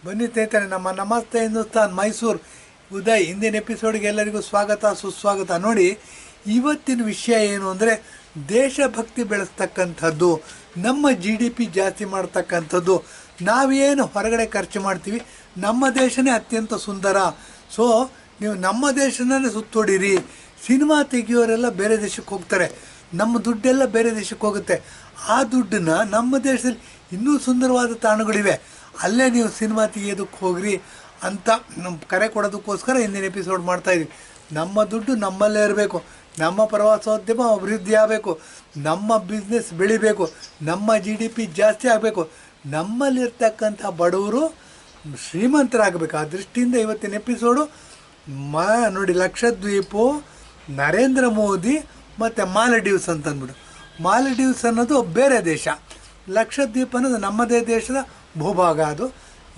ಬನ್ನಿ ಸ್ನೇಹಿತರೆ, ನಮ್ಮ ನಮಸ್ತೆ ಹಿಂದೂಸ್ತಾನ್ ಮೈಸೂರು ಉದಯ್ ಹಿಂದಿನ ಎಪಿಸೋಡ್ಗೆ ಎಲ್ಲರಿಗೂ ಸ್ವಾಗತ ಸುಸ್ವಾಗತ. ನೋಡಿ, ಇವತ್ತಿನ ವಿಷಯ ಏನು ಅಂದರೆ ದೇಶಭಕ್ತಿ ಬೆಳೆಸ್ತಕ್ಕಂಥದ್ದು, ನಮ್ಮ GDP ಜಾಸ್ತಿ ಮಾಡ್ತಕ್ಕಂಥದ್ದು. ನಾವೇನು ಹೊರಗಡೆ ಖರ್ಚು ಮಾಡ್ತೀವಿ, ನಮ್ಮ ದೇಶನೇ ಅತ್ಯಂತ ಸುಂದರ. ಸೊ ನೀವು ನಮ್ಮ ದೇಶನೇ ಸುತ್ತೋಡಿರಿ. ಸಿನಿಮಾ ತೆಗಿಯೋರೆಲ್ಲ ಬೇರೆ ದೇಶಕ್ಕೆ ಹೋಗ್ತಾರೆ, ನಮ್ಮ ದುಡ್ಡೆಲ್ಲ ಬೇರೆ ದೇಶಕ್ಕೆ ಹೋಗುತ್ತೆ. ಆ ದುಡ್ಡನ್ನು ನಮ್ಮ ದೇಶದಲ್ಲಿ ಇನ್ನೂ ಸುಂದರವಾದ ತಾಣಗಳಿವೆ, ಅಲ್ಲೇ ನೀವು ಸಿನಿಮಾ ತೆಗಿಯೋದಕ್ಕೆ ಹೋಗ್ರಿ ಅಂತ ನಮ್ಮ ಕರೆ ಕೊಡೋದಕ್ಕೋಸ್ಕರ ಹಿಂದಿನ ಎಪಿಸೋಡ್ ಮಾಡ್ತಾಯಿದ್ವಿ. ನಮ್ಮ ದುಡ್ಡು ನಮ್ಮಲ್ಲೇ ಇರಬೇಕು, ನಮ್ಮ ಪ್ರವಾಸೋದ್ಯಮ ಅಭಿವೃದ್ಧಿ ಆಗಬೇಕು, ನಮ್ಮ ಬಿಸ್ನೆಸ್ ಬೆಳಿಬೇಕು, ನಮ್ಮ GDP ಜಾಸ್ತಿ ಆಗಬೇಕು, ನಮ್ಮಲ್ಲಿರ್ತಕ್ಕಂಥ ಬಡವರು ಶ್ರೀಮಂತರಾಗಬೇಕು. ಆ ದೃಷ್ಟಿಯಿಂದ ಇವತ್ತಿನ ಎಪಿಸೋಡು ನೋಡಿ, ಲಕ್ಷದ್ವೀಪು, ನರೇಂದ್ರ ಮೋದಿ ಮತ್ತು ಮಾಲಡೀವ್ಸ್ ಅಂತ ಅಂದ್ಬಿಡು. ಮಾಲಡೀವ್ಸ್ ಅನ್ನೋದು ಬೇರೆ ದೇಶ, ಲಕ್ಷದ್ವೀಪ ಅನ್ನೋದು ನಮ್ಮದೇ ದೇಶದ ಭೂಭಾಗ. ಅದು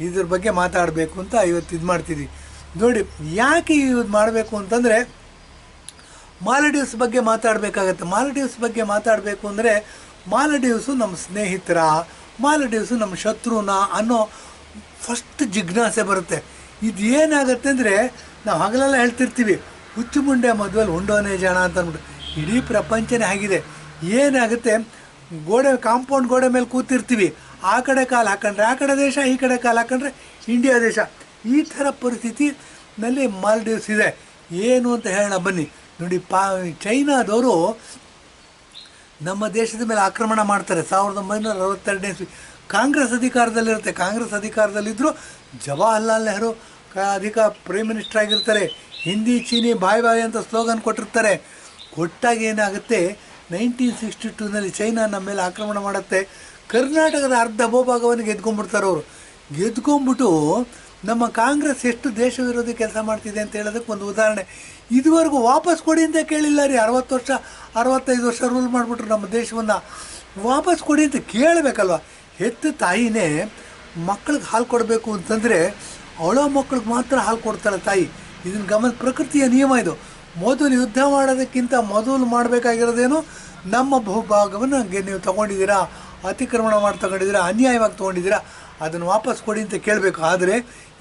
ಇದ್ರ ಬಗ್ಗೆ ಮಾತಾಡಬೇಕು ಅಂತ ಇವತ್ತು ಇದು ಮಾಡ್ತಿದ್ವಿ. ನೋಡಿ, ಯಾಕೆ ಇದು ಮಾಡಬೇಕು ಅಂತಂದರೆ ಮಾಲಡೀವ್ಸ್ ಬಗ್ಗೆ ಮಾತಾಡಬೇಕಾಗತ್ತೆ. ಮಾಲಡೀವ್ಸ್ ಬಗ್ಗೆ ಮಾತಾಡಬೇಕು ಅಂದರೆ ಮಾಲಡೀವ್ಸು ನಮ್ಮ ಸ್ನೇಹಿತರ, ಮಾಲಡೀವ್ಸು ನಮ್ಮ ಶತ್ರುನ ಅನ್ನೋ ಫಸ್ಟ್ ಜಿಜ್ಞಾಸೆ ಬರುತ್ತೆ. ಇದು ಏನಾಗುತ್ತೆ ಅಂದರೆ, ನಾವು ಹಗಲೆಲ್ಲ ಹೇಳ್ತಿರ್ತೀವಿ, ಹುಚ್ಚು ಮುಂಡೆ ಮದುವೆಲಿ ಉಂಡೋನೇ ಜನ ಅಂತ ಅಂದ್ಬಿಟ್ಟು. ಇಡೀ ಪ್ರಪಂಚನೇ ಆಗಿದೆ. ಏನಾಗುತ್ತೆ, ಕಾಂಪೌಂಡ್ ಗೋಡೆ ಮೇಲೆ ಕೂತಿರ್ತೀವಿ, ಆ ಕಡೆ ಕಾಲು ಹಾಕೊಂಡ್ರೆ ಆ ಕಡೆ ದೇಶ, ಈ ಕಡೆ ಕಾಲು ಹಾಕೊಂಡ್ರೆ ಇಂಡಿಯಾ ದೇಶ. ಈ ಥರ ಪರಿಸ್ಥಿತಿನಲ್ಲಿ ಮಾಲ್ಡೀವ್ಸ್ ಇದೆ. ಏನು ಅಂತ ಹೇಳೋಣ ಬನ್ನಿ. ನೋಡಿ, ಚೈನಾದವರು ನಮ್ಮ ದೇಶದ ಮೇಲೆ ಆಕ್ರಮಣ ಮಾಡ್ತಾರೆ. 1962ನೇ ಇಸ್ವಿ ಕಾಂಗ್ರೆಸ್ ಅಧಿಕಾರದಲ್ಲಿರುತ್ತೆ. ಕಾಂಗ್ರೆಸ್ ಅಧಿಕಾರದಲ್ಲಿದ್ದರೂ ಜವಾಹರ್ಲಾಲ್ ನೆಹರು ಪ್ರೈಮ್ ಮಿನಿಸ್ಟರ್ ಆಗಿರ್ತಾರೆ. ಹಿಂದಿ ಚೀನಿ ಬಾಯ್ ಬಾಯ್ ಅಂತ ಸ್ಲೋಗನ್ ಕೊಟ್ಟಿರ್ತಾರೆ. ಕೊಟ್ಟಾಗ ಏನಾಗುತ್ತೆ, 1962ನಲ್ಲಿ ಚೈನಾ ನಮ್ಮ ಮೇಲೆ ಆಕ್ರಮಣ ಮಾಡುತ್ತೆ. ಕರ್ನಾಟಕದ ಅರ್ಧ ಭೂಭಾಗವನ್ನು ಗೆದ್ಕೊಂಡ್ಬಿಡ್ತಾರೆ ಅವರು. ಗೆದ್ಕೊಂಡ್ಬಿಟ್ಟು ನಮ್ಮ ಕಾಂಗ್ರೆಸ್ ಎಷ್ಟು ದೇಶ ವಿರೋಧಿ ಕೆಲಸ ಮಾಡ್ತಿದೆ ಅಂತ ಹೇಳೋದಕ್ಕೆ ಒಂದು ಉದಾಹರಣೆ. ಇದುವರೆಗೂ ವಾಪಸ್ ಕೊಡಿ ಅಂತ ಕೇಳಿಲ್ಲ ರೀ. 60 ವರ್ಷ 65 ವರ್ಷ ರೂಲ್ ಮಾಡಿಬಿಟ್ರು ನಮ್ಮ ದೇಶವನ್ನು. ವಾಪಸ್ ಕೊಡಿ ಅಂತ ಕೇಳಬೇಕಲ್ವ. ಹೆತ್ತ ತಾಯಿನೇ ಮಕ್ಕಳಿಗೆ ಹಾಲು ಕೊಡಬೇಕು ಅಂತಂದರೆ ಅವಳ ಮಕ್ಕಳಿಗೆ ಮಾತ್ರ ಹಾಲು ಕೊಡ್ತಾಳೆ ತಾಯಿ. ಇದನ್ನು ಪ್ರಕೃತಿಯ ನಿಯಮ ಇದು. ಮೊದಲು ಯುದ್ಧ ಮಾಡೋದಕ್ಕಿಂತ ಮೊದಲು ಮಾಡಬೇಕಾಗಿರೋದೇನು, ನಮ್ಮ ಭೂಭಾಗವನ್ನು ನೀವು ತೊಗೊಂಡಿದ್ದೀರಾ, ಅತಿಕ್ರಮಣ ಮಾಡಿ ತೊಗೊಂಡಿದ್ದೀರಾ, ಅನ್ಯಾಯವಾಗಿ ತೊಗೊಂಡಿದ್ದೀರಾ, ಅದನ್ನು ವಾಪಸ್ ಕೊಡಿ ಅಂತ ಕೇಳಬೇಕು. ಆದರೆ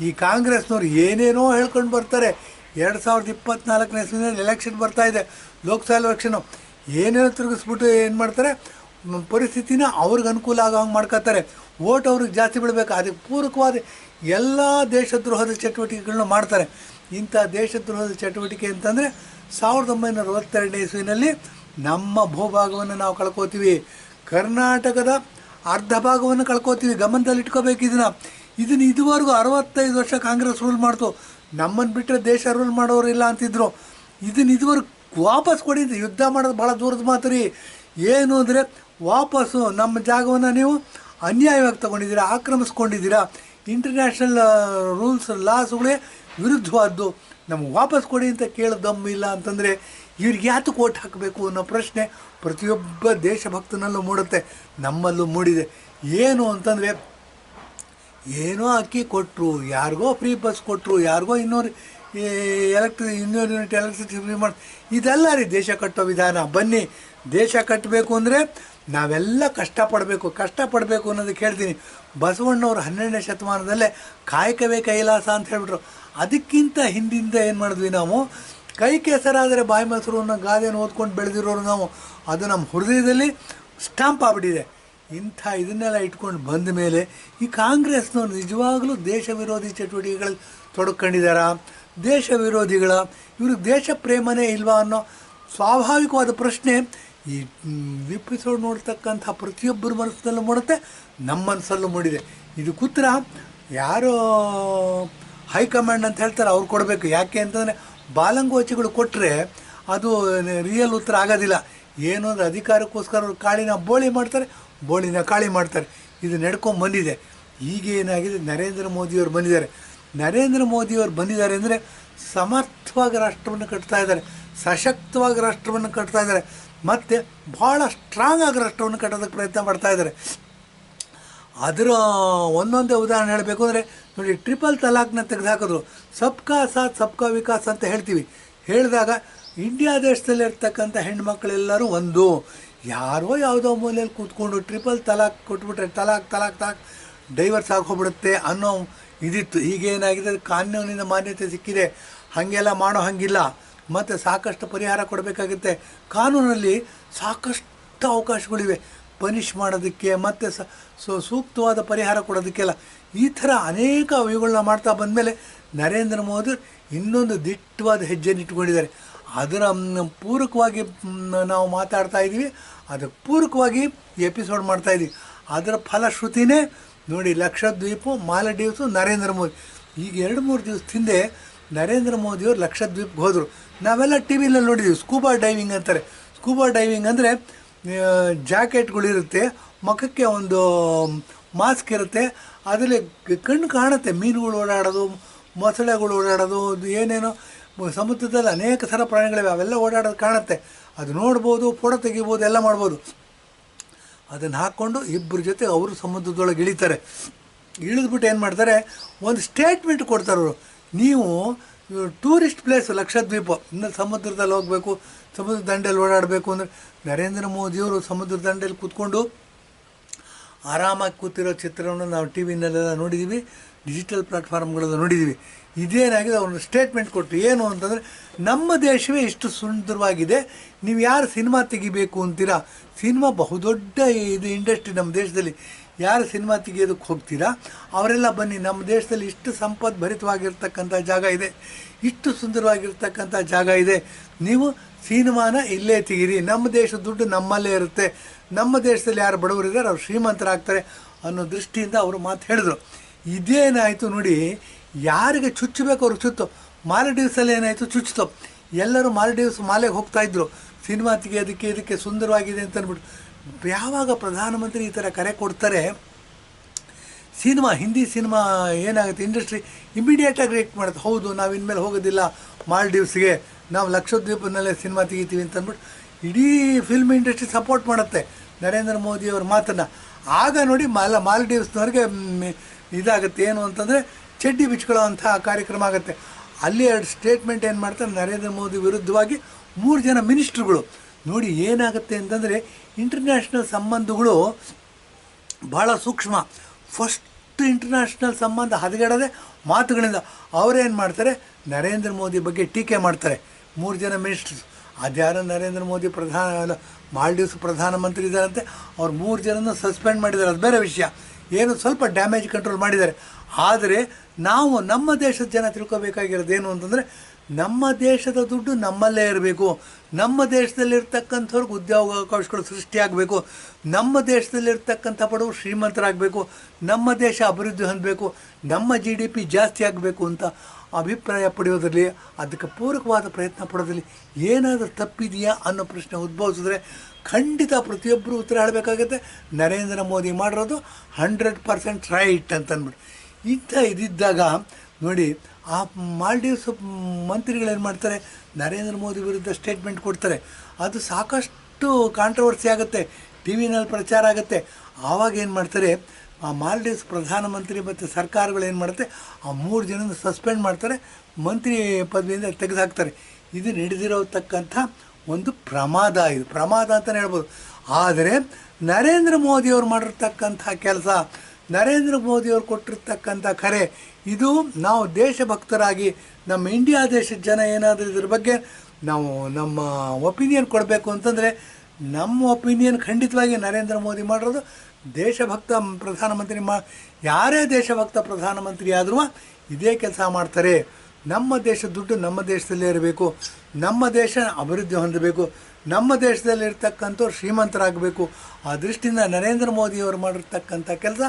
ಈ ಕಾಂಗ್ರೆಸ್ನವ್ರು ಏನೇನೋ ಹೇಳ್ಕೊಂಡು ಬರ್ತಾರೆ. 2024ನೇ ಇಸ್ವಿನಲ್ಲಿ ಎಲೆಕ್ಷನ್ ಬರ್ತಾಯಿದೆ, ಲೋಕಸಭಾ ಎಲೆಕ್ಷನು. ಏನೇನೋ ತಿರುಗಿಸ್ಬಿಟ್ಟು ಏನು ಮಾಡ್ತಾರೆ, ಪರಿಸ್ಥಿತಿನ ಅವ್ರಿಗೆ ಅನುಕೂಲ ಆಗೋ ಹಂಗೆ ಮಾಡ್ಕೋತಾರೆ. ಓಟ್ ಅವ್ರಿಗೆ ಜಾಸ್ತಿ ಬಿಡಬೇಕು. ಅದಕ್ಕೆ ಪೂರಕವಾದ ಎಲ್ಲ ದೇಶದ್ರೋಹದ ಚಟುವಟಿಕೆಗಳನ್ನ ಮಾಡ್ತಾರೆ. ಇಂಥ ದೇಶದ್ರೋಹದ ಚಟುವಟಿಕೆ ಅಂತಂದರೆ 1962ನೇ ಇಸ್ವಿನಲ್ಲಿ ನಮ್ಮ ಭೂಭಾಗವನ್ನು ನಾವು ಕಳ್ಕೊತೀವಿ. ಕರ್ನಾಟಕದ ಅರ್ಧ ಭಾಗವನ್ನು ಕಳ್ಕೊತೀವಿ. ಗಮನದಲ್ಲಿಟ್ಕೋಬೇಕು ಇದನ್ನು ಇದುವರೆಗೂ 65 ವರ್ಷ ಕಾಂಗ್ರೆಸ್ ರೂಲ್ ಮಾಡ್ತು. ನಮ್ಮನ್ನು ಬಿಟ್ಟರೆ ದೇಶ ರೂಲ್ ಮಾಡೋರು ಇಲ್ಲ ಅಂತಿದ್ರು. ಇದುವರೆಗೂ ವಾಪಸ್ ಕೊಡಿ. ಯುದ್ಧ ಮಾಡೋದು ಭಾಳ ದೂರದ ಮಾತು ರೀ. ಏನು ಅಂದರೆ, ವಾಪಸ್ಸು ನಮ್ಮ ಜಾಗವನ್ನು ನೀವು ಅನ್ಯಾಯವಾಗಿ ತೊಗೊಂಡಿದ್ದೀರಾ, ಆಕ್ರಮಿಸ್ಕೊಂಡಿದ್ದೀರಾ, ಇಂಟರ್ನ್ಯಾಷನಲ್ ರೂಲ್ಸ್ ಲಾಸ್ಗಳೇ ವಿರುದ್ಧವಾದ್ದು, ನಮಗೆ ವಾಪಸ್ ಕೊಡಿ ಅಂತ ಕೇಳೋದಮ್ಮ ಇಲ್ಲ ಅಂತಂದರೆ ಇವ್ರಿಗೆ ಯಾತಕ್ಕೆ ಓಟ್ ಹಾಕಬೇಕು ಅನ್ನೋ ಪ್ರಶ್ನೆ ಪ್ರತಿಯೊಬ್ಬ ದೇಶಭಕ್ತನಲ್ಲೂ ಮೂಡುತ್ತೆ, ನಮ್ಮಲ್ಲೂ ಮೂಡಿದೆ. ಏನು ಅಂತಂದರೆ, ಏನೋ ಅಕ್ಕಿ ಕೊಟ್ಟರು, ಯಾರಿಗೋ ಫ್ರೀ ಬಸ್ ಕೊಟ್ಟರು, ಯಾರಿಗೋ 200 ಯೂನಿಟ್ ಎಲೆಕ್ಟ್ರಿಸಿಟಿ ಫ್ರೀ ಮಾಡಿ, ಇದೆಲ್ಲ ರೀ ದೇಶ ಕಟ್ಟೋ ವಿಧಾನ. ಬನ್ನಿ, ದೇಶ ಕಟ್ಟಬೇಕು ಅಂದರೆ ನಾವೆಲ್ಲ ಕಷ್ಟಪಡಬೇಕು ಅನ್ನೋದಕ್ಕೆ ಹೇಳ್ತೀನಿ. ಬಸವಣ್ಣವರು 12ನೇ ಶತಮಾನದಲ್ಲೇ ಕಾಯಕವೇ ಕೈಲಾಸ ಅಂತ ಹೇಳ್ಬಿಟ್ರು. ಅದಕ್ಕಿಂತ ಹಿಂದಿಂದ ಏನು ಮಾಡಿದ್ವಿ ನಾವು, ಕೈ ಕೆಸರಾದರೆ ಬಾಯಿ ಮೊಸರು ಅನ್ನೋ ಗಾದೆಯನ್ನು ಓದ್ಕೊಂಡು ಬೆಳೆದಿರೋರು ನಾವು. ಅದು ನಮ್ಮ ಹೃದಯದಲ್ಲಿ ಸ್ಟಾಂಪ್ ಆಗಿಬಿಟ್ಟಿದೆ. ಇದನ್ನೆಲ್ಲ ಇಟ್ಕೊಂಡು ಬಂದ ಮೇಲೆ ಈ ಕಾಂಗ್ರೆಸ್ನವ್ರು ನಿಜವಾಗಲೂ ದೇಶ ವಿರೋಧಿ ಚಟುವಟಿಕೆಗಳಲ್ಲಿ ತೊಡಕೊಂಡಿದ್ದಾರಾ, ದೇಶ ವಿರೋಧಿಗಳ, ಇವ್ರಿಗೆ ದೇಶ ಪ್ರೇಮನೇ ಇಲ್ವಾ ಅನ್ನೋ ಸ್ವಾಭಾವಿಕವಾದ ಪ್ರಶ್ನೆ ಈ ಎಪಿಸೋಡ್ ನೋಡ್ತಕ್ಕಂಥ ಪ್ರತಿಯೊಬ್ಬರ ಮನಸ್ಸಿನಲ್ಲೂ ಮೂಡುತ್ತೆ, ನಮ್ಮ ಮನಸ್ಸಲ್ಲೂ ಮೂಡಿದೆ. ಇದಕ್ಕೆ ಉತ್ತರ ಯಾರೋ ಹೈಕಮಾಂಡ್ ಅಂತ ಹೇಳ್ತಾರೆ, ಅವ್ರು ಕೊಡಬೇಕು. ಯಾಕೆ ಅಂತಂದರೆ ಬಾಲಂಗೋಚಿಗಳು ಕೊಟ್ಟರೆ ಅದು ರಿಯಲ್ ಉತ್ತರ ಆಗೋದಿಲ್ಲ. ಏನು ಅಂದರೆ ಅಧಿಕಾರಕ್ಕೋಸ್ಕರ ಅವ್ರು ಕಾಳಿನ ಬೋಳಿ ಮಾಡ್ತಾರೆ, ಬೋಳಿನ ಕಾಳಿ ಮಾಡ್ತಾರೆ. ಇದು ನಡ್ಕೊಂಡು ಬಂದಿದೆ. ಈಗ ಏನಾಗಿದೆ, ನರೇಂದ್ರ ಮೋದಿಯವರು ಬಂದಿದ್ದಾರೆ. ನರೇಂದ್ರ ಮೋದಿಯವರು ಬಂದಿದ್ದಾರೆ ಅಂದರೆ ಸಮರ್ಥವಾಗಿ ರಾಷ್ಟ್ರವನ್ನು ಕಟ್ತಾ ಇದ್ದಾರೆ, ಸಶಕ್ತವಾಗಿ ರಾಷ್ಟ್ರವನ್ನು ಕಟ್ತಾ ಇದ್ದಾರೆ, ಮತ್ತು ಭಾಳ ಸ್ಟ್ರಾಂಗ್ ಆಗಿ ರಾಷ್ಟ್ರವನ್ನು ಕಟ್ಟೋದಕ್ಕೆ ಪ್ರಯತ್ನ ಮಾಡ್ತಾ ಇದ್ದಾರೆ. ಅದರ ಒಂದೊಂದೇ ಉದಾಹರಣೆ ಹೇಳಬೇಕು ಅಂದರೆ ನೋಡಿ, ಟ್ರಿಪಲ್ ತಲಾಕ್ನ ತೆಗೆದುಹಾಕಿದ್ರು. ಸಬ್ಕಾ ಸಾಥ್ ಸಬ್ಕಾ ವಿಕಾಸ್ ಅಂತ ಹೇಳ್ತೀವಿ. ಹೇಳಿದಾಗ ಇಂಡಿಯಾ ದೇಶದಲ್ಲಿರ್ತಕ್ಕಂಥ ಹೆಣ್ಮಕ್ಳೆಲ್ಲರೂ ಒಂದು, ಯಾರೋ ಯಾವುದೋ ಮೂಲೆಯಲ್ಲಿ ಕೂತ್ಕೊಂಡು ಟ್ರಿಪಲ್ ತಲಾಕ್ ಕೊಟ್ಬಿಟ್ರೆ ತಲಾಕ್ ಡೈವರ್ಸ್ ಆಗೋಗ್ಬಿಡುತ್ತೆ ಅನ್ನೋ ಇದಿತ್ತು. ಈಗೇನಾಗಿದೆ, ಕಾನೂನಿನ ಮಾನ್ಯತೆ ಸಿಕ್ಕಿದೆ, ಹಾಗೆಲ್ಲ ಮಾಡೋ ಹಾಗಿಲ್ಲ, ಮತ್ತು ಸಾಕಷ್ಟು ಪರಿಹಾರ ಕೊಡಬೇಕಾಗುತ್ತೆ. ಕಾನೂನಲ್ಲಿ ಸಾಕಷ್ಟು ಅವಕಾಶಗಳಿವೆ ಪನಿಷ್ ಮಾಡೋದಕ್ಕೆ, ಮತ್ತು ಸೂಕ್ತವಾದ ಪರಿಹಾರ ಕೊಡೋದಕ್ಕೆಲ್ಲ. ಈ ಥರ ಅನೇಕ ಇವುಗಳನ್ನ ಮಾಡ್ತಾ ಬಂದಮೇಲೆ ನರೇಂದ್ರ ಮೋದಿ ಇನ್ನೊಂದು ದಿಟ್ಟವಾದ ಹೆಜ್ಜೆಯನ್ನು ಇಟ್ಕೊಂಡಿದ್ದಾರೆ. ಅದರ ಪೂರಕವಾಗಿ ನಾವು ಮಾತಾಡ್ತಾ ಇದ್ದೀವಿ, ಅದಕ್ಕೆ ಪೂರಕವಾಗಿ ಎಪಿಸೋಡ್ ಮಾಡ್ತಾಯಿದ್ದೀವಿ. ಅದರ ಫಲಶ್ರುತಿನೇ ನೋಡಿ, ಲಕ್ಷದ್ವೀಪ, ಮಾಲಡೀವ್ಸು, ನರೇಂದ್ರ ಮೋದಿ. ಈಗ 2-3 ದಿವಸದ ಹಿಂದೆ ನರೇಂದ್ರ ಮೋದಿಯವರು ಲಕ್ಷದ್ವೀಪ್ಗೆ ಹೋದರು. ನಾವೆಲ್ಲ ಟಿ ವಿನಲ್ಲಿ ನೋಡಿದ್ದೀವಿ. ಸ್ಕೂಬಾ ಡೈವಿಂಗ್ ಅಂತಾರೆ. ಸ್ಕೂಬಾ ಡೈವಿಂಗ್ ಅಂದರೆ ಜಾಕೆಟ್ಗಳಿರುತ್ತೆ, ಮುಖಕ್ಕೆ ಒಂದು ಮಾಸ್ಕ್ ಇರುತ್ತೆ, ಅದರಲ್ಲಿ ಕಣ್ಣು ಕಾಣುತ್ತೆ ಮೀನುಗಳು ಓಡಾಡೋದು, ಮೊಸಳೆಗಳು ಓಡಾಡೋದು, ಏನೇನೋ ಸಮುದ್ರದಲ್ಲಿ ಅನೇಕ ಥರ ಪ್ರಾಣಿಗಳಿವೆ, ಅವೆಲ್ಲ ಓಡಾಡೋದು ಕಾಣುತ್ತೆ. ಅದು ನೋಡ್ಬೋದು, ಫೋಟೋ ತೆಗಿಬೋದು, ಎಲ್ಲ ಮಾಡ್ಬೋದು. ಅದನ್ನು ಹಾಕ್ಕೊಂಡು ಇಬ್ಬರ ಜೊತೆ ಅವರು ಸಮುದ್ರದೊಳಗೆ ಇಳಿತಾರೆ. ಇಳಿದ್ಬಿಟ್ಟು ಏನು ಮಾಡ್ತಾರೆ, ಒಂದು ಸ್ಟೇಟ್ಮೆಂಟ್ ಕೊಡ್ತಾರೆ ಅವರು. ನೀವು ಟೂರಿಸ್ಟ್ ಪ್ಲೇಸ್ ಲಕ್ಷದ್ವೀಪ, ಇನ್ನು ಸಮುದ್ರದಲ್ಲಿ ಹೋಗಬೇಕು, ಸಮುದ್ರ ದಂಡೆಯಲ್ಲಿ ಓಡಾಡಬೇಕು ಅಂದರೆ ನರೇಂದ್ರ ಮೋದಿಯವರು ಸಮುದ್ರ ದಂಡೆಯಲ್ಲಿ ಕೂತ್ಕೊಂಡು ಆರಾಮಾಗಿ ಕೂತಿರೋ ಚಿತ್ರವನ್ನು ನಾವು ಟಿ ವಿನಲ್ಲೆಲ್ಲ ನೋಡಿದ್ದೀವಿ, ಡಿಜಿಟಲ್ ಪ್ಲಾಟ್ಫಾರ್ಮ್ಗಳೆಲ್ಲ ನೋಡಿದ್ದೀವಿ. ಇದೇನಾಗಿದೆ, ಅವ್ರನ್ನ ಸ್ಟೇಟ್ಮೆಂಟ್ ಕೊಟ್ಟು ಏನು ಅಂತಂದರೆ, ನಮ್ಮ ದೇಶವೇ ಇಷ್ಟು ಸುಂದರವಾಗಿದೆ, ನೀವು ಯಾರು ಸಿನಿಮಾ ತೆಗಿಬೇಕು ಅಂತೀರಾ, ಸಿನಿಮಾ ಬಹುದೊಡ್ಡ ಇದು ಇಂಡಸ್ಟ್ರಿ ನಮ್ಮ ದೇಶದಲ್ಲಿ, ಯಾರು ಸಿನಿಮಾ ತೆಗಿಯೋದಕ್ಕೆ ಹೋಗ್ತೀರಾ ಅವರೆಲ್ಲ ಬನ್ನಿ, ನಮ್ಮ ದೇಶದಲ್ಲಿ ಇಷ್ಟು ಸಂಪತ್ತು ಭರಿತವಾಗಿರ್ತಕ್ಕಂಥ ಜಾಗ ಇದೆ, ಇಷ್ಟು ಸುಂದರವಾಗಿರ್ತಕ್ಕಂಥ ಜಾಗ ಇದೆ, ನೀವು ಸಿನಿಮಾನ ಇಲ್ಲೇ ತೆಗೀರಿ, ನಮ್ಮ ದೇಶದ ದುಡ್ಡು ನಮ್ಮಲ್ಲೇ ಇರುತ್ತೆ, ನಮ್ಮ ದೇಶದಲ್ಲಿ ಯಾರು ಬಡವರಿದ್ದಾರೆ ಅವ್ರು ಶ್ರೀಮಂತರಾಗ್ತಾರೆ ಅನ್ನೋ ದೃಷ್ಟಿಯಿಂದ ಅವರು ಮಾತು ಹೇಳಿದ್ರು. ಇದೇನಾಯಿತು ನೋಡಿ, ಯಾರಿಗೆ ಚುಚ್ಚಬೇಕು ಅವ್ರಿಗೆ ಚುತ್ತು. ಮಾಲಡೀವ್ಸಲ್ಲಿ ಏನಾಯಿತು, ಚುಚ್ಚಿತು. ಎಲ್ಲರೂ ಮಾಲಡೀವ್ಸ್ ಮಾಲೆಗೆ ಹೋಗ್ತಾಯಿದ್ರು ಸಿನಿಮಾ ತೆಗಿಯೋದಕ್ಕೆ, ಇದಕ್ಕೆ ಸುಂದರವಾಗಿದೆ ಅಂತ ಅಂದ್ಬಿಟ್ಟು. ಯಾವಾಗ ಪ್ರಧಾನಮಂತ್ರಿ ಈ ಥರ ಕರೆ ಕೊಡ್ತಾರೆ, ಸಿನಿಮಾ, ಹಿಂದಿ ಸಿನಿಮಾ ಏನಾಗುತ್ತೆ, ಇಂಡಸ್ಟ್ರಿ ಇಮಿಡಿಯೇಟಾಗಿ ರಿಯಾಕ್ಟ್ ಮಾಡುತ್ತೆ. ಹೌದು, ನಾವು ಇನ್ಮೇಲೆ ಹೋಗೋದಿಲ್ಲ ಮಾಲ್ಡೀವ್ಸ್ಗೆ, ನಾವು ಲಕ್ಷದ್ವೀಪದಲ್ಲೇ ಸಿನಿಮಾ ತೆಗಿತೀವಿ ಅಂತ ಅಂದ್ಬಿಟ್ಟು ಇಡೀ ಫಿಲ್ಮ್ ಇಂಡಸ್ಟ್ರಿ ಸಪೋರ್ಟ್ ಮಾಡುತ್ತೆ ನರೇಂದ್ರ ಮೋದಿಯವ್ರ ಮಾತನ್ನು. ಆಗ ನೋಡಿ ಮಾಲ್ಡೀವ್ಸ್ನವ್ರಿಗೆ ಇದಾಗುತ್ತೆ, ಏನು ಅಂತಂದರೆ ಚಡ್ಡಿ ಬಿಚ್ಕೊಳ್ಳೋ ಅಂಥ ಕಾರ್ಯಕ್ರಮ ಆಗುತ್ತೆ. ಅಲ್ಲಿ 2 ಸ್ಟೇಟ್ಮೆಂಟ್ ಏನು ಮಾಡ್ತಾರೆ, ನರೇಂದ್ರ ಮೋದಿ ವಿರುದ್ಧವಾಗಿ 3 ಜನ ಮಿನಿಸ್ಟ್ರುಗಳು. ನೋಡಿ ಏನಾಗುತ್ತೆ ಅಂತಂದರೆ, ಇಂಟರ್ನ್ಯಾಷನಲ್ ಸಂಬಂಧಗಳು ಭಾಳ ಸೂಕ್ಷ್ಮ. ಫಸ್ಟ್ ಇಂಟರ್ನ್ಯಾಷನಲ್ ಸಂಬಂಧ ಹದಗೆಡೋದೇ ಮಾತುಗಳಿಂದ. ಅವರೇನು ಮಾಡ್ತಾರೆ, ನರೇಂದ್ರ ಮೋದಿ ಬಗ್ಗೆ ಟೀಕೆ ಮಾಡ್ತಾರೆ 3 ಜನ ಮಿನಿಸ್ಟ್ರು. ಅದ್ಯಾರೋ ನರೇಂದ್ರ ಮೋದಿ ಮಾಲ್ಡೀವ್ಸ್ ಪ್ರಧಾನಮಂತ್ರಿ ಇದ್ದಾರಂತೆ, ಅವ್ರು 3 ಜನನ ಸಸ್ಪೆಂಡ್ ಮಾಡಿದ್ದಾರೆ, ಅದು ಬೇರೆ ವಿಷಯ. ಏನು ಸ್ವಲ್ಪ ಡ್ಯಾಮೇಜ್ ಕಂಟ್ರೋಲ್ ಮಾಡಿದ್ದಾರೆ. ಆದರೆ ನಾವು ನಮ್ಮ ದೇಶದ ಜನ ತಿಳ್ಕೊಬೇಕಾಗಿರೋದು ಏನು ಅಂತಂದರೆ, ನಮ್ಮ ದೇಶದ ದುಡ್ಡು ನಮ್ಮಲ್ಲೇ ಇರಬೇಕು, ನಮ್ಮ ದೇಶದಲ್ಲಿರ್ತಕ್ಕಂಥವ್ರಿಗೆ ಉದ್ಯೋಗಾವಕಾಶಗಳು ಸೃಷ್ಟಿಯಾಗಬೇಕು, ನಮ್ಮ ದೇಶದಲ್ಲಿರ್ತಕ್ಕಂಥ ಬಡವರು ಶ್ರೀಮಂತರಾಗಬೇಕು, ನಮ್ಮ ದೇಶ ಅಭಿವೃದ್ಧಿ ಹೊಂದಬೇಕು, ನಮ್ಮ GDP ಜಾಸ್ತಿ ಆಗಬೇಕು ಅಂತ ಅಭಿಪ್ರಾಯ ಪಡೆಯೋದ್ರಲ್ಲಿ, ಅದಕ್ಕೆ ಪೂರಕವಾದ ಪ್ರಯತ್ನ ಪಡೋದ್ರಲ್ಲಿ ಏನಾದರೂ ತಪ್ಪಿದೆಯಾ ಅನ್ನೋ ಪ್ರಶ್ನೆ ಉದ್ಭವಿಸಿದ್ರೆ ಖಂಡಿತ ಪ್ರತಿಯೊಬ್ಬರು ಉತ್ತರ ಹೇಳಬೇಕಾಗುತ್ತೆ, ನರೇಂದ್ರ ಮೋದಿ ಮಾಡಿರೋದು 100% ರೈಟ್ ಅಂತಂದ್ಬಿಟ್ಟು. ಇದಿದ್ದಾಗ ನೋಡಿ, ಆ ಮಾಲ್ಡೀವ್ಸ್ ಮಂತ್ರಿಗಳೇನು ಮಾಡ್ತಾರೆ, ನರೇಂದ್ರ ಮೋದಿ ವಿರುದ್ಧ ಸ್ಟೇಟ್ಮೆಂಟ್ ಕೊಡ್ತಾರೆ. ಅದು ಸಾಕಷ್ಟು ಕಾಂಟ್ರವರ್ಸಿ ಆಗುತ್ತೆ, ಟಿ ವಿನಲ್ಲಿ ಪ್ರಚಾರ ಆಗುತ್ತೆ. ಆವಾಗ ಏನು ಮಾಡ್ತಾರೆ, ಆ ಮಾಲ್ಡೀವ್ಸ್ ಪ್ರಧಾನಮಂತ್ರಿ ಮತ್ತು ಸರ್ಕಾರಗಳೇನು ಮಾಡುತ್ತೆ, ಆ 3 ಜನನ ಸಸ್ಪೆಂಡ್ ಮಾಡ್ತಾರೆ, ಮಂತ್ರಿ ಪದವಿಯಿಂದ ತೆಗೆದುಹಾಕ್ತಾರೆ. ಇದು ನಡೆದಿರತಕ್ಕಂಥ ಒಂದು ಪ್ರಮಾದ, ಇದು ಪ್ರಮಾದ ಅಂತಲೇ ಹೇಳ್ಬೋದು. ಆದರೆ ನರೇಂದ್ರ ಮೋದಿಯವರು ಮಾಡಿರ್ತಕ್ಕಂಥ ಕೆಲಸ, ನರೇಂದ್ರ ಮೋದಿಯವರು ಕೊಟ್ಟಿರ್ತಕ್ಕಂಥ ಕರೆ, ಇದು ನಾವು ದೇಶಭಕ್ತರಾಗಿ ನಮ್ಮ ಇಂಡಿಯಾ ದೇಶದ ಜನ ಏನಾದರೂ ಇದ್ರ ಬಗ್ಗೆ ನಾವು ನಮ್ಮ ಒಪಿನಿಯನ್ ಕೊಡಬೇಕು ಅಂತಂದರೆ, ನಮ್ಮ ಒಪಿನಿಯನ್ ಖಂಡಿತವಾಗಿ ನರೇಂದ್ರ ಮೋದಿ ಮಾಡಿರೋದು ದೇಶಭಕ್ತ ಪ್ರಧಾನಮಂತ್ರಿ. ಯಾರೇ ದೇಶಭಕ್ತ ಪ್ರಧಾನಮಂತ್ರಿ ಆದರೂ ಇದೇ ಕೆಲಸ ಮಾಡ್ತಾರೆ. ನಮ್ಮ ದೇಶದ ದುಡ್ಡು ನಮ್ಮ ದೇಶದಲ್ಲೇ ಇರಬೇಕು, ನಮ್ಮ ದೇಶ ಅಭಿವೃದ್ಧಿ ಹೊಂದಬೇಕು, ನಮ್ಮ ದೇಶದಲ್ಲಿರ್ತಕ್ಕಂಥವ್ರು ಶ್ರೀಮಂತರಾಗಬೇಕು. ಆ ದೃಷ್ಟಿಯಿಂದ ನರೇಂದ್ರ ಮೋದಿಯವರು ಮಾಡಿರ್ತಕ್ಕಂಥ ಕೆಲಸ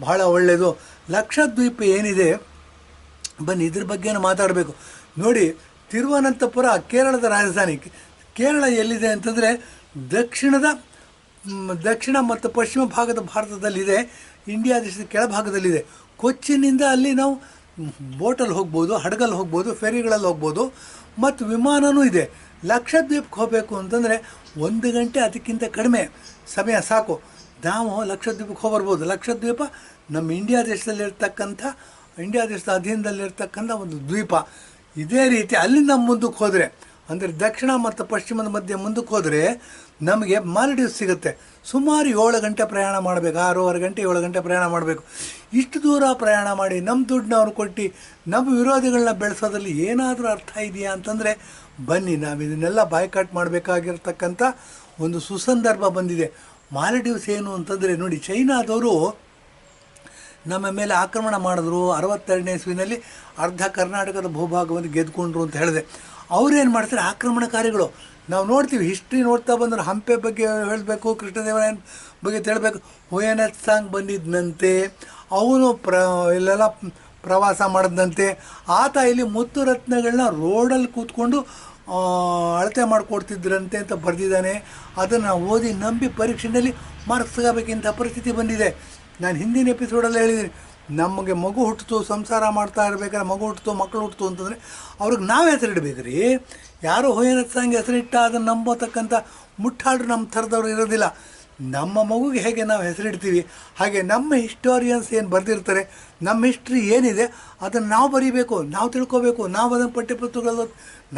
ಬಹಳ ಒಳ್ಳೆಯದು. ಲಕ್ಷದ್ವೀಪ ಏನಿದೆ, ಬನ್ನಿ ಇದ್ರ ಬಗ್ಗೆನೂ ಮಾತಾಡಬೇಕು. ನೋಡಿ, ತಿರುವನಂತಪುರ ಕೇರಳದ ರಾಜಧಾನಿ. ಕೇರಳ ಎಲ್ಲಿದೆ ಅಂತಂದರೆ ದಕ್ಷಿಣ ಮತ್ತು ಪಶ್ಚಿಮ ಭಾಗದ ಭಾರತದಲ್ಲಿದೆ, ಇಂಡಿಯಾ ದೇಶದ ಕೆಳಭಾಗದಲ್ಲಿದೆ. ಕೊಚ್ಚಿನಿಂದ ಅಲ್ಲಿ ನಾವು ಬೋಟಲ್ಲಿ ಹೋಗ್ಬೋದು, ಹಡಗಲ್ಲಿ ಹೋಗ್ಬೋದು, ಫೆರಿಗಳಲ್ಲಿ ಹೋಗ್ಬೋದು, ಮತ್ತು ವಿಮಾನವೂ ಇದೆ. ಲಕ್ಷದ್ವೀಪಕ್ಕೆ ಹೋಗಬೇಕು ಅಂತಂದರೆ 1 ಗಂಟೆ ಅದಕ್ಕಿಂತ ಕಡಿಮೆ ಸಮಯ ಸಾಕು, ನಾವು ಲಕ್ಷದ್ವೀಪಕ್ಕೆ ಹೋಗ್ಬರ್ಬೋದು. ಲಕ್ಷದ್ವೀಪ ನಮ್ಮ ಇಂಡಿಯಾ ದೇಶದ ಅಧೀನದಲ್ಲಿರ್ತಕ್ಕಂಥ ಒಂದು ದ್ವೀಪ. ಇದೇ ರೀತಿ ಅಲ್ಲಿಂದ ಮುಂದಕ್ಕೆ ಹೋದರೆ ಅಂದರೆ ದಕ್ಷಿಣ ಮತ್ತು ಪಶ್ಚಿಮದ ಮಧ್ಯೆ ಮುಂದಕ್ಕೆ ಹೋದರೆ ನಮಗೆ ಮಾಲ್ಡೀವ್ಸ್ ಸಿಗುತ್ತೆ. ಸುಮಾರು 7 ಗಂಟೆ ಪ್ರಯಾಣ ಮಾಡಬೇಕು, 6.5 ಗಂಟೆ 7 ಗಂಟೆ ಪ್ರಯಾಣ ಮಾಡಬೇಕು. ಇಷ್ಟು ದೂರ ಪ್ರಯಾಣ ಮಾಡಿ ನಮ್ಮ ದುಡ್ಡನ್ನ ಅವ್ರು ಕೊಟ್ಟು ನಮ್ಮ ವಿರೋಧಿಗಳನ್ನ ಬೆಳೆಸೋದ್ರಲ್ಲಿ ಏನಾದರೂ ಅರ್ಥ ಇದೆಯಾ ಅಂತಂದರೆ ಬನ್ನಿ, ನಾವು ಇದನ್ನೆಲ್ಲ ಬಾಯ್ಕಾಟ್ ಮಾಡಬೇಕಾಗಿರ್ತಕ್ಕಂಥ ಒಂದು ಸುಸಂದರ್ಭ ಬಂದಿದೆ. ಮಾಲ್ಡೀವ್ಸ್ ಏನು ಅಂತಂದರೆ ನೋಡಿ, ಚೈನಾದವರು ನಮ್ಮ ಮೇಲೆ ಆಕ್ರಮಣ ಮಾಡಿದ್ರು. 62ನೇ ಇಸ್ವಿನಲ್ಲಿ ಅರ್ಧ ಕರ್ನಾಟಕದ ಭೂಭಾಗವನ್ನು ಗೆದ್ಕೊಂಡ್ರು ಅಂತ ಹೇಳಿದೆ. ಅವ್ರೇನು ಮಾಡ್ತಾರೆ, ಆಕ್ರಮಣಕಾರಿಗಳು. ನಾವು ನೋಡ್ತೀವಿ, ಹಿಸ್ಟ್ರಿ ನೋಡ್ತಾ ಬಂದ್ರೆ ಹಂಪೆ ಬಗ್ಗೆ ಹೇಳಬೇಕು, ಕೃಷ್ಣದೇವರಾಯನ ಬಗ್ಗೆ ಹೇಳಬೇಕು. ಹುಯೆನ್ ಬಂದಿದ್ದಂತೆ, ಅವನು ಇಲ್ಲೆಲ್ಲ ಪ್ರವಾಸ ಮಾಡಿದಂತೆ. ಆತ ಇಲ್ಲಿ ಮುತ್ತು ರತ್ನಗಳನ್ನ ರೋಡಲ್ಲಿ ಕೂತ್ಕೊಂಡು ಅಳತೆ ಮಾಡಿಕೊಡ್ತಿದ್ರಂತೆ ಅಂತ ಬರೆದಿದ್ದಾನೆ. ಅದನ್ನು ಓದಿ ನಂಬಿ ಪರೀಕ್ಷೆಯಲ್ಲಿ ಮಾರ್ಕ್ಸ್ ತಗೋಬೇಕಿಂಥ ಪರಿಸ್ಥಿತಿ ಬಂದಿದೆ. ನಾನು ಹಿಂದಿನ ಎಪಿಸೋಡಲ್ಲಿ ಹೇಳಿದ್ದೀನಿ, ನಮಗೆ ಮಗು ಹುಟ್ಟಿತು, ಸಂಸಾರ ಮಾಡ್ತಾ ಇರಬೇಕಾದ್ರೆ ಮಗು ಹುಟ್ಟಿತು, ಮಕ್ಕಳು ಹುಟ್ಟಿತು ಅಂತಂದರೆ ಅವ್ರಿಗೆ ನಾವು ಹೆಸರಿಡಬೇಕು ರೀ. ಯಾರೋ ಹುಯೆನ್ ಹೆಸರಿಟ್ಟ ಅದನ್ನು ನಂಬೋತಕ್ಕಂಥ ಮುಟ್ಟಾಡ್ರು ನಮ್ಮ ಥರದವ್ರು ಇರೋದಿಲ್ಲ. ನಮ್ಮ ಮಗುಗೆ ಹೇಗೆ ನಾವು ಹೆಸರಿಡ್ತೀವಿ, ಹಾಗೆ ನಮ್ಮ ಹಿಸ್ಟೋರಿಯನ್ಸ್ ಏನು ಬರೆದಿರ್ತಾರೆ, ನಮ್ಮ ಹಿಸ್ಟ್ರಿ ಏನಿದೆ ಅದನ್ನು ನಾವು ಬರೀಬೇಕು, ನಾವು ತಿಳ್ಕೊಬೇಕು, ನಾವು ಅದನ್ನು ಪಠ್ಯಪುಸ್ತಕಗಳು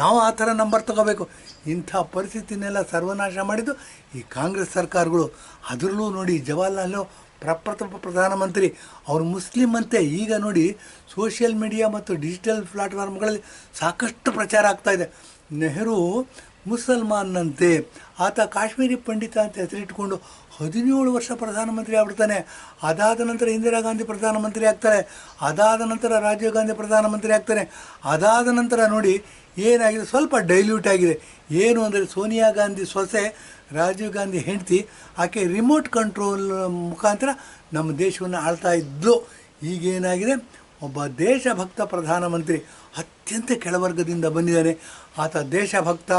ನಾವು ಆ ಥರ ನಂಬರ್ ತಗೋಬೇಕು. ಇಂಥ ಪರಿಸ್ಥಿತಿನೆಲ್ಲ ಸರ್ವನಾಶ ಮಾಡಿದ್ದು ಈ ಕಾಂಗ್ರೆಸ್ ಸರ್ಕಾರಗಳು. ಅದರಲ್ಲೂ ನೋಡಿ, ಜವಾಹರ್ಲಾಲ್ ಪ್ರಪ್ರಥಮ ಪ್ರಧಾನಮಂತ್ರಿ, ಅವರು ಮುಸ್ಲಿಂ ಅಂತೆ. ಈಗ ನೋಡಿ, ಸೋಷಿಯಲ್ ಮೀಡಿಯಾ ಮತ್ತು ಡಿಜಿಟಲ್ ಪ್ಲಾಟ್ಫಾರ್ಮ್ಗಳಲ್ಲಿ ಸಾಕಷ್ಟು ಪ್ರಚಾರ ಆಗ್ತಾಯಿದೆ. ನೆಹರು ಮುಸಲ್ಮಾನ್ನಂತೆ, ಆತ ಕಾಶ್ಮೀರಿ ಪಂಡಿತ ಅಂತ ಹೆಸರಿಟ್ಕೊಂಡು 17 ವರ್ಷ ಪ್ರಧಾನಮಂತ್ರಿ ಆಗ್ಬಿಡ್ತಾನೆ. ಅದಾದ ನಂತರ ಇಂದಿರಾ ಗಾಂಧಿ ಪ್ರಧಾನಮಂತ್ರಿ ಆಗ್ತಾರೆ, ಅದಾದ ನಂತರ ರಾಜೀವ್ ಗಾಂಧಿ ಪ್ರಧಾನಮಂತ್ರಿ ಆಗ್ತಾನೆ. ಅದಾದ ನಂತರ ನೋಡಿ ಏನಾಗಿದೆ, ಸ್ವಲ್ಪ ಡೈಲ್ಯೂಟ್ ಆಗಿದೆ. ಏನು ಅಂದರೆ, ಸೋನಿಯಾ ಗಾಂಧಿ ಸೊಸೆ, ರಾಜೀವ್ ಗಾಂಧಿ ಹೆಂಡತಿ, ಆಕೆ ರಿಮೋಟ್ ಕಂಟ್ರೋಲ್ ಮುಖಾಂತರ ನಮ್ಮ ದೇಶವನ್ನು ಆಳ್ತಾ ಇದ್ಲು. ಈಗೇನಾಗಿದೆ, ಒಬ್ಬ ದೇಶಭಕ್ತ ಪ್ರಧಾನಮಂತ್ರಿ ಅತ್ಯಂತ ಕೆಳವರ್ಗದಿಂದ ಬಂದಿದ್ದಾನೆ. ಆತ ದೇಶಭಕ್ತ,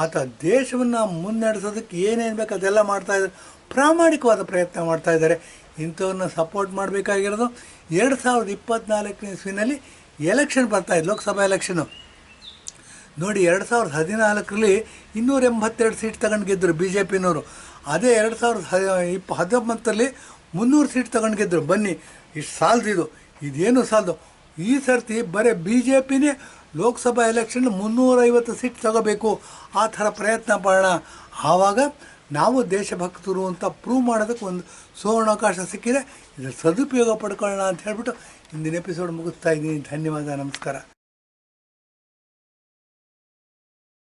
ಆತ ದೇಶವನ್ನು ಮುನ್ನಡೆಸೋದಕ್ಕೆ ಏನೇನು ಬೇಕು ಅದೆಲ್ಲ ಮಾಡ್ತಾಯಿದ್ದಾರೆ, ಪ್ರಾಮಾಣಿಕವಾದ ಪ್ರಯತ್ನ ಮಾಡ್ತಾಯಿದ್ದಾರೆ. ಇಂಥವ್ರನ್ನ ಸಪೋರ್ಟ್ ಮಾಡಬೇಕಾಗಿರೋದು. 2024ನೇ ಇಸ್ವಿನಲ್ಲಿ ಎಲೆಕ್ಷನ್ ಬರ್ತಾಯಿದೆ, ಲೋಕಸಭಾ ಎಲೆಕ್ಷನು. ನೋಡಿ, 2014ರಲ್ಲಿ 282 ಸೀಟ್ ತಗೊಂಡು ಗೆದ್ದರು ಬಿ ಜೆ ಪಿನವರು. ಅದೇ 2019ರಲ್ಲಿ 300 ಸೀಟ್ ತಗೊಂಡು ಗೆದ್ದರು. ಬನ್ನಿ, ಇಷ್ಟು ಸಾಲದಿದು, ಇದೇನು ಸಾಲದು. ಈ ಸರ್ತಿ ಬರೀ ಬಿ ಜೆ ಪಿನೇ ಲೋಕಸಭಾ ಎಲೆಕ್ಷನ್ 350 ಸೀಟ್ ತಗೋಬೇಕು, ಆ ಥರ ಪ್ರಯತ್ನ ಮಾಡೋಣ. ಆವಾಗ ನಾವು ದೇಶಭಕ್ತರು ಅಂತ ಪ್ರೂವ್ ಮಾಡೋದಕ್ಕೆ ಒಂದು ಸುವರ್ಣಾವಕಾಶ ಸಿಕ್ಕಿದೆ. ಇದರ ಸದುಪಯೋಗ ಪಡ್ಕೊಳ್ಳೋಣ ಅಂತ ಹೇಳ್ಬಿಟ್ಟು ಇಂದಿನ ಎಪಿಸೋಡ್ ಮುಗಿಸ್ತಾ ಇದ್ದೀನಿ. ಧನ್ಯವಾದ, ನಮಸ್ಕಾರ.